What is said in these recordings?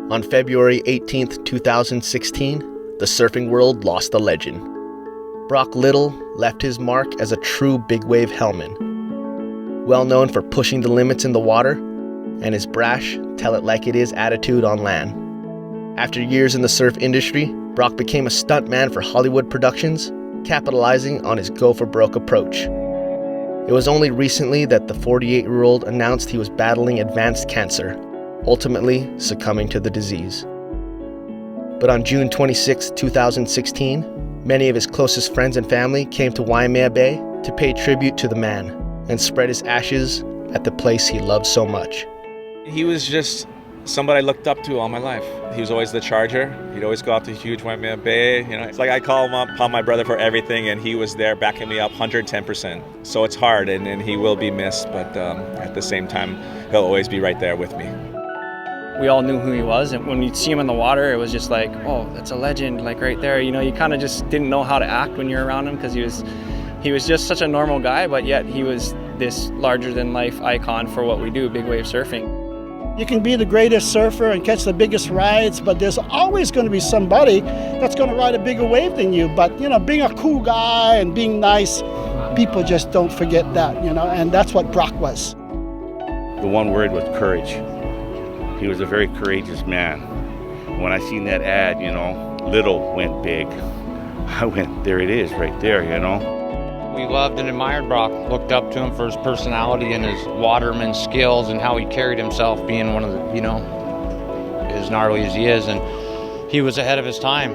On February 18th, 2016, the surfing world lost a legend. Brock Little left his mark as a true big wave hellman. Well known for pushing the limits in the water and his brash, tell it like it is attitude on land. After years in the surf industry, Brock became a stuntman for Hollywood productions, capitalizing on his go-for-broke approach. It was only recently that the 48-year-old announced he was battling advanced cancer, ultimately succumbing to the disease. But on June 26, 2016, many of his closest friends and family came to Waimea Bay to pay tribute to the man and spread his ashes at the place he loved so much. He was just somebody I looked up to all my life. He was always the charger. He'd always go out to huge Waimea Bay. It's like I call him up, call my brother for everything, and he was there backing me up 110%. So it's hard, and he will be missed, but at the same time, he'll always be right there with me. We all knew who he was, and when you'd see him in the water, it was just like, oh, that's a legend, like right there. You know, you kind of just didn't know how to act when you're around him because he was just such a normal guy, but yet he was this larger-than-life icon for what we do, big wave surfing. You can be the greatest surfer and catch the biggest rides, but there's always going to be somebody that's going to ride a bigger wave than you. But, you know, being a cool guy and being nice, people just don't forget that, you know, and that's what Brock was. The one word was courage. He was a very courageous man. When I seen that ad, you know, Little went big. I went, there it is, right there, you know. We loved and admired Brock, looked up to him for his personality and his waterman skills and how he carried himself, being one of the, you know, as gnarly as he is, and he was ahead of his time.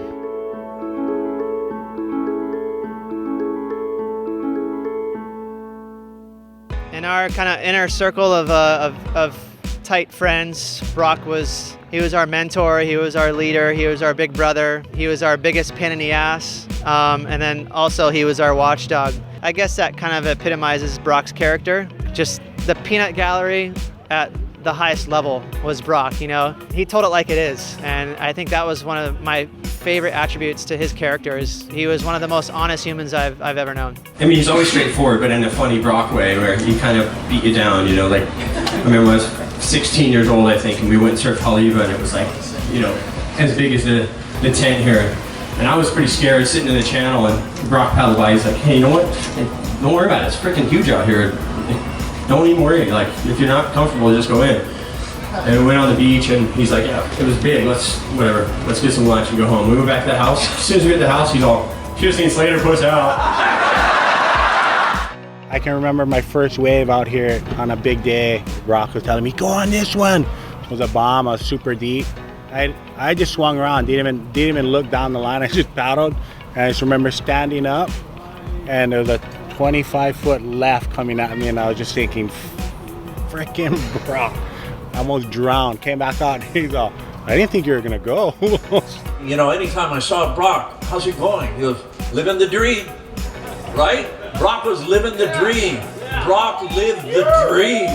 In our kind of inner circle of tight friends, Brock was our mentor, he was our leader, he was our big brother, he was our biggest pain in the ass, and then also he was our watchdog. I guess that kind of epitomizes Brock's character. Just the peanut gallery at the highest level was Brock, you know. He told it like it is, and I think that was one of my favorite attributes to his character. Is he was one of the most honest humans I've ever known. I mean, he's always straightforward, but in a funny Brock way, where he kind of beat you down, you know. Like, I remember when I was 16 years old, I think, and we went and surfed Haleiwa, and it was like, you know, as big as the tent here. And I was pretty scared sitting in the channel, and Brock paddled by. He's like, hey, you know what? Don't worry about it. It's freaking huge out here. Don't even worry. Like, if you're not comfortable, just go in. And we went on the beach, and he's like, yeah, it was big. Let's get some lunch and go home. We went back to the house. As soon as we get to the house, he's all, should have seen SLATER push out. I can remember my first wave out here on a big day. Brock was telling me, go on this one. It was a bomb, I was super deep. I just swung around, didn't even look down the line. I just paddled, and I just remember standing up, and there was a 25-foot left coming at me, and I was just thinking, frickin' Brock. I almost drowned, came back out, and he's all, I didn't think you were gonna go. You know, anytime I saw Brock, how's it going? He goes, living the dream, right? Brock was living the dream. Brock lived the dream.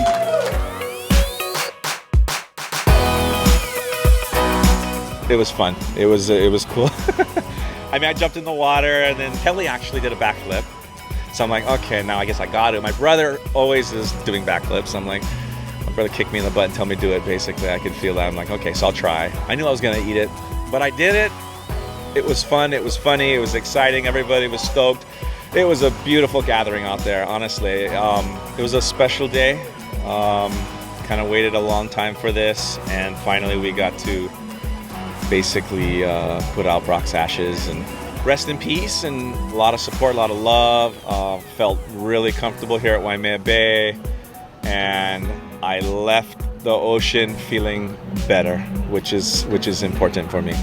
It was fun. It was cool. I mean, I jumped in the water, and then Kelly actually did a backflip. So I'm like, okay, now I guess I got it. My brother always is doing backflips. I'm like, my brother kicked me in the butt and told me to do it, basically. I could feel that. I'm like, okay, so I'll try. I knew I was gonna eat it, but I did it. It was fun, it was funny, it was exciting, everybody was stoked. It was a beautiful gathering out there, honestly. It was a special day. Kind of waited a long time for this, and finally we got to basically put out Brock's ashes and rest in peace, and a lot of support, a lot of love. Felt really comfortable here at Waimea Bay, and I left the ocean feeling better, which is important for me.